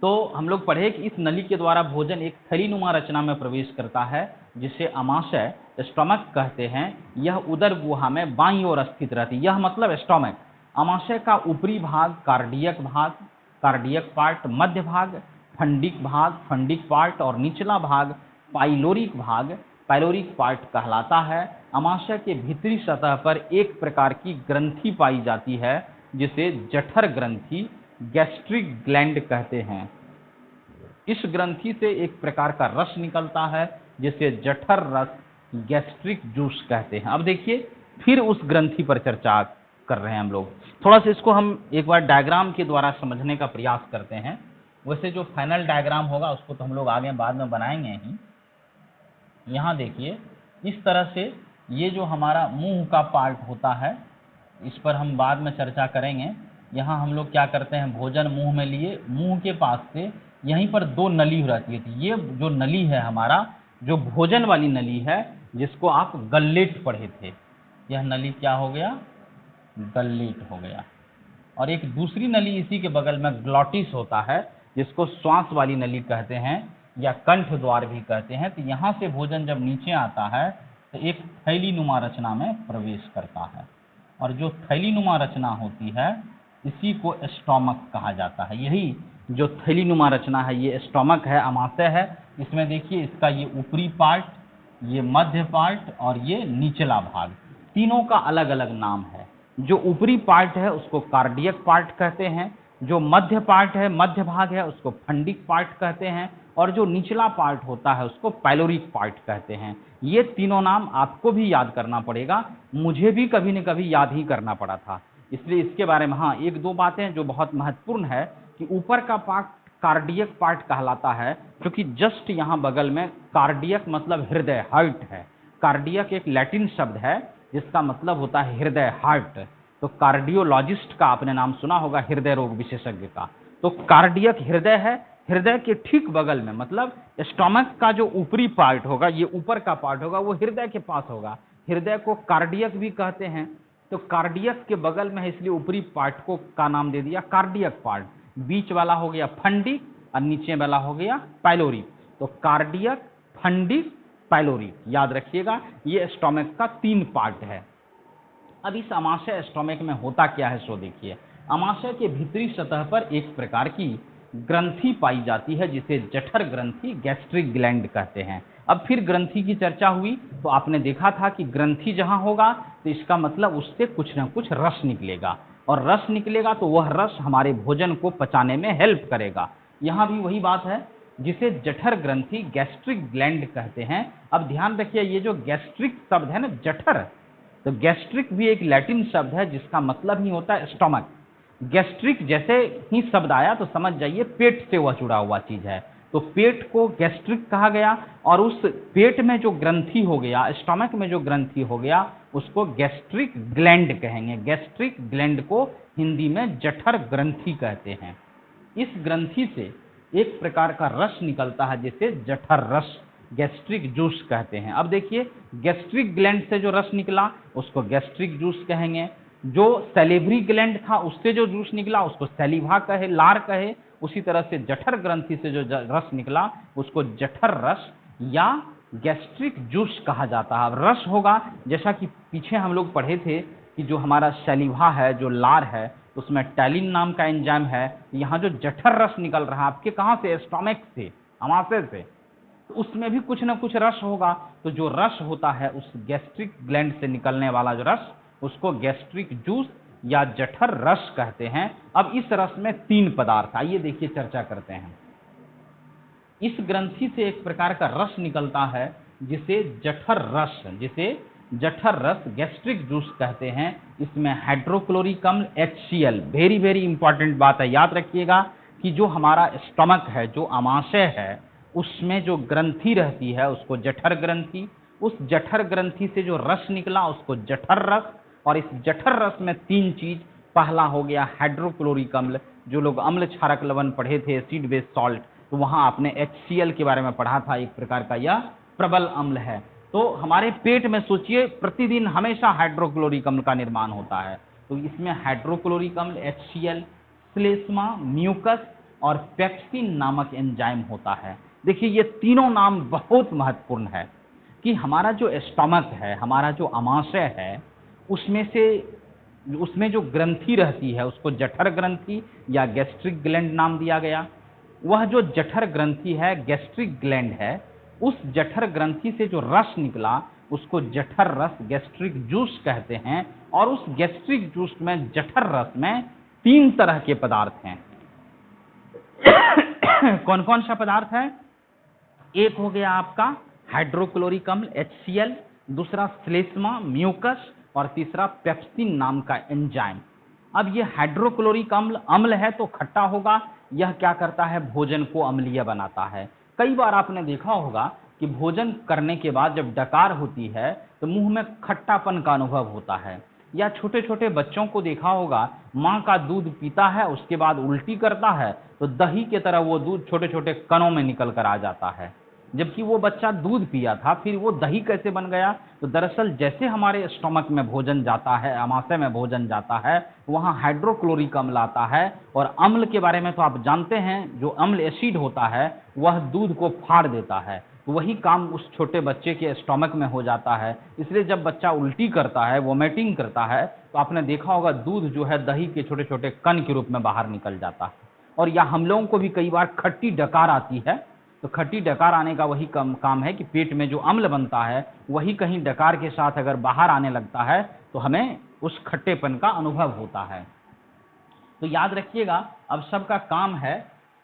तो हम लोग पढ़े कि इस नली के द्वारा भोजन एक थैलीनुमा रचना में प्रवेश करता है जिसे अमाशय स्टोमक कहते हैं। यह उदर गुहा में बाईं ओर स्थित रहती है। यह मतलब स्टोमक। अमाशय का ऊपरी भाग कार्डियक पार्ट, मध्य भाग फंडिक पार्ट और निचला भाग पाइलोरिक पार्ट कहलाता है। अमाशय के भीतरी सतह पर एक प्रकार की ग्रंथि पाई जाती है जिसे जठर ग्रंथि गैस्ट्रिक ग्लैंड कहते हैं। इस ग्रंथि से एक प्रकार का रस निकलता है जिसे जठर रस गैस्ट्रिक जूस कहते हैं। अब देखिए फिर उस ग्रंथि पर चर्चा कर रहे हैं हम लोग। थोड़ा सा इसको हम एक बार डायग्राम के द्वारा समझने का प्रयास करते हैं। वैसे जो फाइनल डायग्राम होगा उसको तो हम लोग आगे बाद में बनाएंगे ही। यहाँ देखिए इस तरह से ये जो हमारा मुंह का पार्ट होता है इस पर हम बाद में चर्चा करेंगे। यहाँ हम लोग क्या करते हैं, भोजन मुंह में लिए, मुंह के पास से यहीं पर दो नली रहती है। ये जो नली है हमारा जो भोजन वाली नली है जिसको आप गल्लेट पढ़े थे, यह नली क्या हो गया, गल्लेट हो गया। और एक दूसरी नली इसी के बगल में ग्लॉटिस होता है जिसको श्वास वाली नली कहते हैं या कंठ द्वार भी कहते हैं। तो यहाँ से भोजन जब नीचे आता है तो एक थैलीनुमा रचना में प्रवेश करता है और जो थैलीनुमा रचना होती है इसी को स्टोमक कहा जाता है। यही जो थैलीनुमा रचना है ये स्टोमक है, अमाशय है। इसमें देखिए इसका ये ऊपरी पार्ट, ये मध्य पार्ट और ये निचला भाग, तीनों का अलग अलग नाम है। जो ऊपरी पार्ट है उसको कार्डियक पार्ट कहते हैं, जो मध्य पार्ट है, मध्य भाग है, उसको फंडिक पार्ट कहते हैं और जो निचला पार्ट होता है उसको पाइलोरिक पार्ट कहते हैं। ये तीनों नाम आपको भी याद करना पड़ेगा, मुझे भी कभी न कभी याद ही करना पड़ा था। इसलिए इसके बारे में हाँ एक दो बातें जो बहुत महत्वपूर्ण है कि ऊपर का पार्ट कार्डियक पार्ट कहलाता है क्योंकि जस्ट यहाँ बगल में कार्डियक मतलब हृदय, हार्ट है। कार्डियक एक लैटिन शब्द है जिसका मतलब होता है हृदय, हार्ट। तो कार्डियोलॉजिस्ट का आपने नाम सुना होगा, हृदय रोग विशेषज्ञ का। तो कार्डियक हृदय है, हृदय के ठीक बगल में मतलब स्टोमक का जो ऊपरी पार्ट होगा, ये ऊपर का पार्ट होगा वो हृदय के पास होगा। हृदय को कार्डियक भी कहते हैं। तो कार्डियक के बगल में है इसलिए ऊपरी पार्ट को का नाम दे दिया कार्डियक पार्ट। बीच वाला हो गया फंडिक और नीचे वाला हो गया पाइलोरिक। तो कार्डियक, फंडिक, पाइलोरिक याद रखिएगा, ये स्टोमक का 3 पार्ट है। अब इस अमाशय स्टोमक में होता क्या है सो देखिए। अमाशय के भीतरी सतह पर एक प्रकार की ग्रंथि पाई जाती है जिसे जठर ग्रंथि गैस्ट्रिक ग्लैंड कहते हैं। अब फिर ग्रंथि की चर्चा हुई तो आपने देखा था कि ग्रंथि जहां होगा तो इसका मतलब उससे कुछ ना कुछ रस निकलेगा और रस निकलेगा तो वह रस हमारे भोजन को पचाने में हेल्प करेगा। यहाँ भी वही बात है जिसे जठर ग्रंथि गैस्ट्रिक ग्लैंड कहते हैं। अब ध्यान रखिए ये जो गैस्ट्रिक शब्द है ना जठर, तो गैस्ट्रिक भी एक लैटिन शब्द है जिसका मतलब ही होता है स्टोमक। गैस्ट्रिक जैसे ही शब्द आया तो समझ जाइए पेट से वह जुड़ा हुआ चीज है, तो पेट को गैस्ट्रिक कहा गया और उस पेट में जो ग्रंथि हो गया, स्टोमक में जो ग्रंथि हो गया उसको गैस्ट्रिक ग्लैंड कहेंगे। गैस्ट्रिक ग्लैंड को हिंदी में जठर ग्रंथि कहते हैं। इस ग्रंथि से एक प्रकार का रस निकलता है जिसे जठर रस, गैस्ट्रिक जूस कहते हैं। अब देखिए गैस्ट्रिक ग्लैंड से जो रस निकला उसको गैस्ट्रिक जूस कहेंगे। जो सैलिवरी ग्लैंड था उससे जो जूस निकला उसको सैलिवा कहे, लार कहे। उसी तरह से जठर ग्रंथि से जो रस निकला उसको जठर रस या गैस्ट्रिक जूस कहा जाता है। रस होगा जैसा कि पीछे हम लोग पढ़े थे कि जो हमारा सैलिवा है, जो लार है, उसमें टैलिन नाम का एंजाइम है। यहाँ जो जठर रस निकल रहा है आपके कहाँ से, स्टोमक से, अमाशय से, तो उसमें भी कुछ ना कुछ रस होगा। तो जो रस होता है उस गैस्ट्रिक ग्लैंड से निकलने वाला जो रस उसको गैस्ट्रिक जूस या जठर रस कहते हैं। अब इस रस में 3 पदार्थ, आइए देखिए चर्चा करते हैं। इस ग्रंथि से एक प्रकार का रस निकलता है जिसे जठर रस, जिसे जठर रस गैस्ट्रिक जूस कहते हैं। इसमें हाइड्रोक्लोरिक अम्ल HCl, वेरी वेरी इंपॉर्टेंट बात है, याद रखिएगा कि जो हमारा स्टमक है, जो आमाशय है, उसमें जो ग्रंथि रहती है उसको जठर ग्रंथि, उस जठर ग्रंथि से जो रस निकला उसको जठर रस, और इस जठर रस में तीन चीज, पहला हो गया हाइड्रोक्लोरिक अम्ल, जो लोग अम्ल क्षारक लवण पढ़े थे, एसिड बेस सॉल्ट, तो वहां आपने HCl के बारे में पढ़ा था, एक प्रकार का यह प्रबल अम्ल है। तो हमारे पेट में सोचिए प्रतिदिन हमेशा हाइड्रोक्लोरिक अम्ल का निर्माण होता है, तो इसमें हाइड्रोक्लोरिक अम्ल HCl, श्लेष्मा, म्यूकस और पेप्सिन नामक एंजाइम होता है। देखिए ये तीनों नाम बहुत महत्वपूर्ण है कि हमारा जो स्टमक है, हमारा जो अमाशय है, उसमें जो ग्रंथि रहती है उसको जठर ग्रंथि या गैस्ट्रिक ग्लैंड नाम दिया गया। वह जो जठर ग्रंथि है, गैस्ट्रिक ग्लैंड है, उस जठर ग्रंथि से जो रस निकला उसको जठर रस गैस्ट्रिक जूस कहते हैं। और उस गैस्ट्रिक जूस में, जठर रस में तीन तरह के पदार्थ हैं। कौन कौन सा पदार्थ है? एक हो गया आपका हाइड्रोक्लोरिक अम्ल HCl, दूसरा श्लेष्मा म्यूकस, और तीसरा पेप्सिन नाम का एंजाइम। अब ये हाइड्रोक्लोरिक अम्ल अम्ल है तो खट्टा होगा। यह क्या करता है? भोजन को अम्लीय बनाता है। कई बार आपने देखा होगा कि भोजन करने के बाद जब डकार होती है तो मुंह में खट्टापन का अनुभव होता है। या छोटे छोटे बच्चों को देखा होगा, माँ का दूध पीता है उसके बाद उल्टी करता है तो दही की तरह वो दूध छोटे छोटे कणों में निकल कर आ जाता है, जबकि वो बच्चा दूध पिया था, फिर वो दही कैसे बन गया? तो दरअसल जैसे हमारे स्टमक में भोजन जाता है, आमाशय में भोजन जाता है, वहाँ हाइड्रोक्लोरिक अम्ल आता है। और अम्ल के बारे में तो आप जानते हैं, जो अम्ल एसिड होता है वह दूध को फाड़ देता है, तो वही काम उस छोटे बच्चे के स्टमक में हो जाता है। इसलिए जब बच्चा उल्टी करता है, वोमिटिंग करता है, तो आपने देखा होगा दूध जो है दही के छोटे छोटे कण के रूप में बाहर निकल जाता है। और या हम लोगों को भी कई बार खट्टी डकार आती है, तो खट्टी डकार आने का वही काम है कि पेट में जो अम्ल बनता है वही कहीं डकार के साथ अगर बाहर आने लगता है तो हमें उस खट्टेपन का अनुभव होता है। तो याद रखिएगा, अब सबका काम है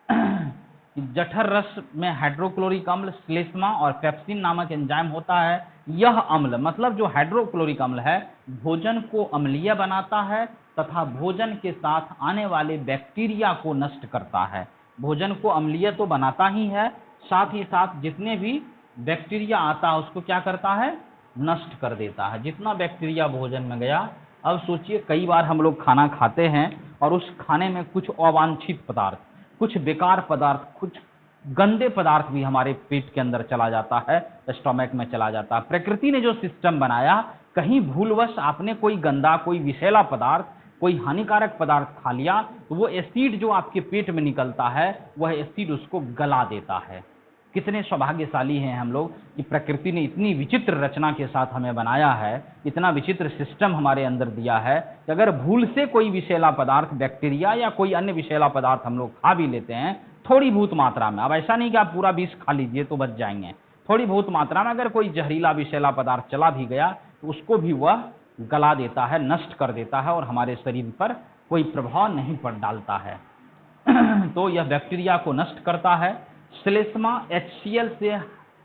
कि जठर रस में हाइड्रोक्लोरिक अम्ल, श्लेष्मा और पेप्सिन नामक एंजाइम होता है। यह अम्ल, मतलब जो हाइड्रोक्लोरिक अम्ल है, भोजन को अम्लीय बनाता है तथा भोजन के साथ आने वाले बैक्टीरिया को नष्ट करता है। भोजन को अम्लीय तो बनाता ही है, साथ ही साथ जितने भी बैक्टीरिया आता है उसको क्या करता है? नष्ट कर देता है। जितना बैक्टीरिया भोजन में गया, अब सोचिए कई बार हम लोग खाना खाते हैं और उस खाने में कुछ अवांछित पदार्थ, कुछ बेकार पदार्थ, कुछ गंदे पदार्थ भी हमारे पेट के अंदर चला जाता है, स्टमक में चला जाता है। प्रकृति ने जो सिस्टम बनाया, कहीं भूलवश आपने कोई गंदा, कोई विषैला पदार्थ, कोई हानिकारक पदार्थ खा लिया, तो वो एसिड जो आपके पेट में निकलता है वह एसिड उसको गला देता है। कितने सौभाग्यशाली हैं हम लोग कि प्रकृति ने इतनी विचित्र रचना के साथ हमें बनाया है, इतना विचित्र सिस्टम हमारे अंदर दिया है कि अगर भूल से कोई विषैला पदार्थ, बैक्टीरिया या कोई अन्य विषैला पदार्थ हम लोग खा भी लेते हैं थोड़ी बहुत मात्रा में, अब ऐसा नहीं कि आप पूरा विष खा लीजिए तो बच जाएंगे, थोड़ी बहुत मात्रा में अगर कोई जहरीला विषैला पदार्थ चला भी गया तो उसको भी वह गला देता है, नष्ट कर देता है और हमारे शरीर पर कोई प्रभाव नहीं पड़ डालता है। तो यह बैक्टीरिया को नष्ट करता है। श्लेष्मा HCl से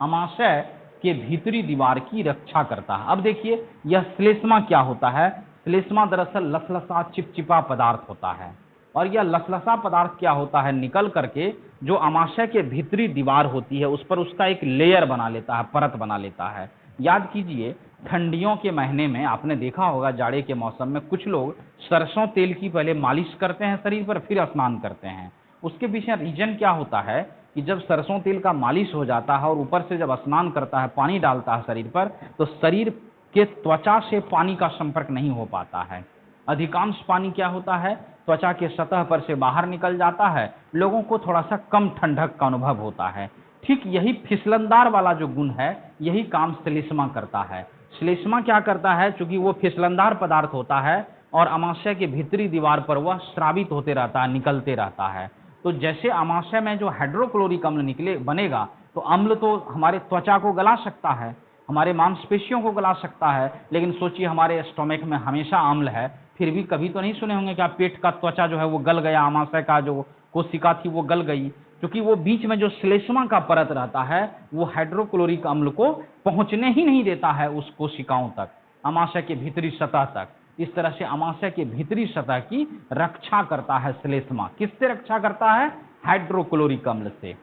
अमाशय के भीतरी दीवार की रक्षा करता है। अब देखिए यह श्लेष्मा क्या होता है? श्लेष्मा दरअसल लसलसा चिपचिपा पदार्थ होता है, और यह लसलसा पदार्थ क्या होता है? निकल करके जो अमाशय के भीतरी दीवार होती है उस पर उसका एक लेयर बना लेता है, परत बना लेता है। याद कीजिए, ठंडियों के महीने में आपने देखा होगा, जाड़े के मौसम में कुछ लोग सरसों तेल की पहले मालिश करते हैं शरीर पर, फिर स्नान करते हैं। उसके पीछे रीजन क्या होता है कि जब सरसों तेल का मालिश हो जाता है और ऊपर से जब स्नान करता है, पानी डालता है शरीर पर, तो शरीर के त्वचा से पानी का संपर्क नहीं हो पाता है। अधिकांश पानी क्या होता है? त्वचा के सतह पर से बाहर निकल जाता है, लोगों को थोड़ा सा कम ठंडक का अनुभव होता है। ठीक यही फिसलनदार वाला जो गुण है, यही काम श्लेष्मा करता है। श्लेष्मा क्या करता है? चूंकि वो फिसलनदार पदार्थ होता है और अमाशय के भीतरी दीवार पर वह स्रावित होते रहता है, निकलते रहता है। तो जैसे अमाशय में जो हाइड्रोक्लोरिक अम्ल निकले बनेगा, तो अम्ल तो हमारे त्वचा को गला सकता है, हमारे मांसपेशियों को गला सकता है, लेकिन सोचिए हमारे स्टोमक में हमेशा अम्ल है, फिर भी कभी तो नहीं सुने होंगे कि आप पेट का त्वचा जो है वो गल गया, आमाशय का जो कोशिका थी वो गल गई, क्योंकि वो बीच में जो श्लेष्मा का परत रहता है वो हाइड्रोक्लोरिक अम्ल को पहुंचने ही नहीं देता है उस कोशिकाओं तक, आमाशय के भीतरी सतह तक। इस तरह से आमाशय के भीतरी सतह की रक्षा करता है श्लेष्मा। किससे रक्षा करता है? हाइड्रोक्लोरिक अम्ल से।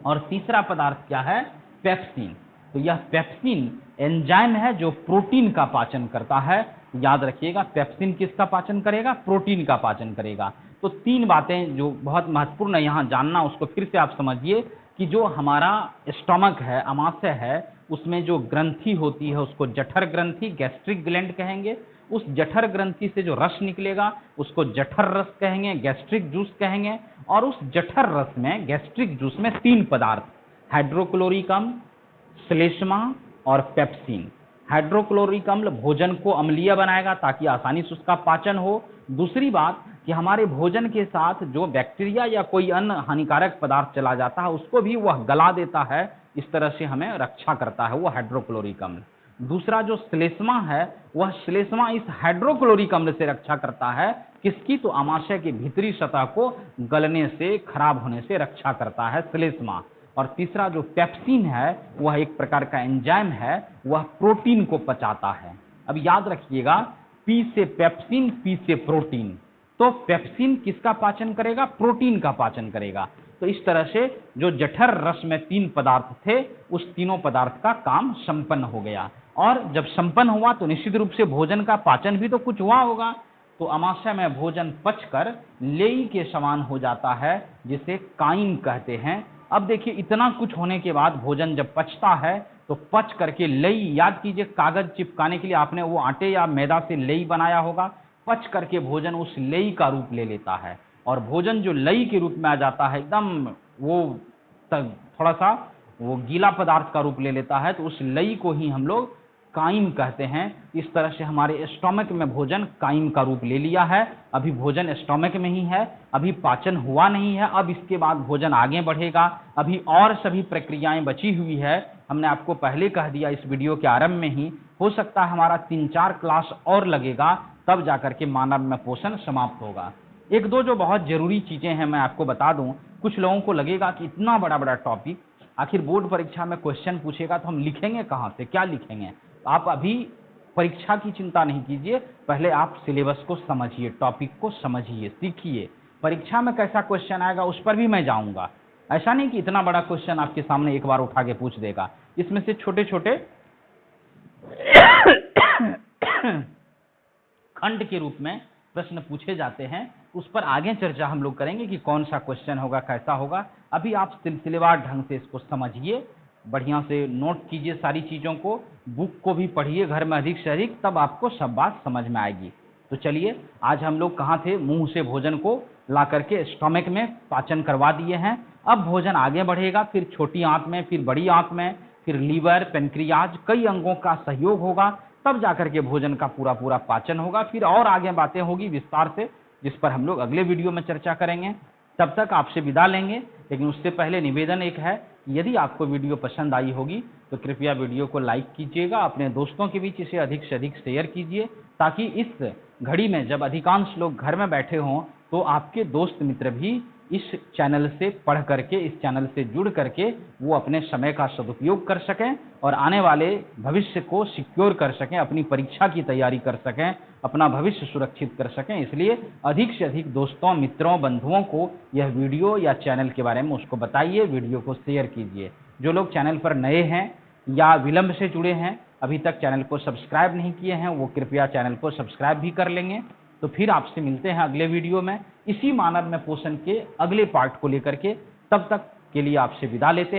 और तीसरा पदार्थ क्या है? पेप्सिन। तो यह पेप्सिन एंजाइम है जो प्रोटीन का पाचन करता है। याद रखिएगा, पेप्सिन किसका पाचन करेगा? प्रोटीन का पाचन करेगा। तो तीन बातें जो बहुत महत्वपूर्ण है यहाँ जानना, उसको फिर से आप समझिए कि जो हमारा स्टमक है, आमाशय है, उसमें जो ग्रंथि होती है उसको जठर ग्रंथि, गैस्ट्रिक ग्लैंड कहेंगे। उस जठर ग्रंथि से जो रस निकलेगा उसको जठर रस कहेंगे, गैस्ट्रिक जूस कहेंगे। और उस जठर रस में, गैस्ट्रिक जूस में तीन पदार्थ, हाइड्रोक्लोरिक अम्ल, श्लेष्मा और पेप्सिन। हाइड्रोक्लोरिक अम्ल भोजन को अम्लीय बनाएगा ताकि आसानी से उसका पाचन हो। दूसरी बात कि हमारे भोजन के साथ जो बैक्टीरिया या कोई अन्य हानिकारक पदार्थ चला जाता है उसको भी वह गला देता है, इस तरह से हमें रक्षा करता है वो हाइड्रोक्लोरिक अम्ल। दूसरा जो श्लेष्मा है, वह श्लेष्मा इस हाइड्रोक्लोरिक अम्ल से रक्षा करता है। किसकी? तो आमाशय के भीतरी सतह को गलने से, खराब होने से रक्षा करता है श्लेष्मा। और तीसरा जो पेप्सिन है वह एक प्रकार का एंजाइम है, वह प्रोटीन को पचाता है। अब याद रखिएगा, पी से पेप्सिन, पी से प्रोटीन। तो पेप्सिन किसका पाचन करेगा? प्रोटीन का पाचन करेगा। तो इस तरह से जो जठर रस में तीन पदार्थ थे, उस तीनों पदार्थ का काम संपन्न हो गया। और जब संपन्न हुआ तो निश्चित रूप से भोजन का पाचन भी तो कुछ हुआ होगा। तो आमाशय में भोजन पचकर लेई के समान हो जाता है, जिसे काइम कहते हैं। अब देखिए, इतना कुछ होने के बाद भोजन जब पचता है तो पच करके लेई, याद कीजिए कागज चिपकाने के लिए आपने वो आटे या मैदा से लेई बनाया होगा, पच करके भोजन उस लेई का रूप ले लेता है। और भोजन जो लेई के रूप में आ जाता है, एकदम वो थोड़ा सा वो गीला पदार्थ का रूप ले लेता है, तो उस लेई को ही हम लोग काइम कहते हैं। इस तरह से हमारे स्टोमक में भोजन काइम का रूप ले लिया है। अभी भोजन स्टोमक में ही है, अभी पाचन हुआ नहीं है। अब इसके बाद भोजन आगे बढ़ेगा, अभी और सभी प्रक्रियाएं बची हुई है। हमने आपको पहले कह दिया इस वीडियो के आरंभ में ही, हो सकता है हमारा 3-4 क्लास और लगेगा, तब जाकर के मानव में पोषण समाप्त होगा। एक दो जो बहुत जरूरी चीजें हैं मैं आपको बता दूं। कुछ लोगों को लगेगा कि इतना बड़ा बड़ा टॉपिक, आखिर बोर्ड परीक्षा में क्वेश्चन पूछेगा तो हम लिखेंगे कहाँ से, क्या लिखेंगे? आप अभी परीक्षा की चिंता नहीं कीजिए, पहले आप सिलेबस को समझिए, टॉपिक को समझिए, सीखिए। परीक्षा में कैसा क्वेश्चन आएगा उस पर भी मैं जाऊंगा। ऐसा नहीं कि इतना बड़ा क्वेश्चन आपके सामने एक बार उठा के पूछ देगा। इसमें से छोटे छोटे खंड के रूप में प्रश्न पूछे जाते हैं, उस पर आगे चर्चा हम लोग करेंगे कि कौन सा क्वेश्चन होगा, कैसा होगा। अभी आप सिलसिलेवार ढंग से इसको समझिए, बढ़िया से नोट कीजिए सारी चीज़ों को, बुक को भी पढ़िए घर में अधिक से अधिक, तब आपको सब बात समझ में आएगी। तो चलिए, आज हम लोग कहाँ थे? मुंह से भोजन को ला करके स्टोमक में पाचन करवा दिए हैं। अब भोजन आगे बढ़ेगा, फिर छोटी आंत में, फिर बड़ी आंत में, फिर लीवर, पेनक्रियाज, कई अंगों का सहयोग होगा, तब जाकर के भोजन का पूरा पूरा पाचन होगा। फिर और आगे बातें होगी विस्तार से, जिस पर हम लोग अगले वीडियो में चर्चा करेंगे। तब तक आपसे विदा लेंगे, लेकिन उससे पहले निवेदन एक है, यदि आपको वीडियो पसंद आई होगी तो कृपया वीडियो को लाइक कीजिएगा, अपने दोस्तों के बीच इसे अधिक से अधिक शेयर कीजिए, ताकि इस घड़ी में जब अधिकांश लोग घर में बैठे हों तो आपके दोस्त मित्र भी इस चैनल से पढ़ करके, इस चैनल से जुड़ करके वो अपने समय का सदुपयोग कर सकें और आने वाले भविष्य को सिक्योर कर सकें, अपनी परीक्षा की तैयारी कर सकें, अपना भविष्य सुरक्षित कर सकें। इसलिए अधिक से अधिक दोस्तों, मित्रों, बंधुओं को यह वीडियो या चैनल के बारे में उसको बताइए, वीडियो को शेयर कीजिए। जो लोग चैनल पर नए हैं या विलंब से जुड़े हैं, अभी तक चैनल को सब्सक्राइब नहीं किए हैं, वो कृपया चैनल को सब्सक्राइब भी कर लेंगे। तो फिर आपसे मिलते हैं अगले वीडियो में, इसी मानव में पोषण के अगले पार्ट को लेकर के। तब तक के लिए आपसे विदा लेते हैं।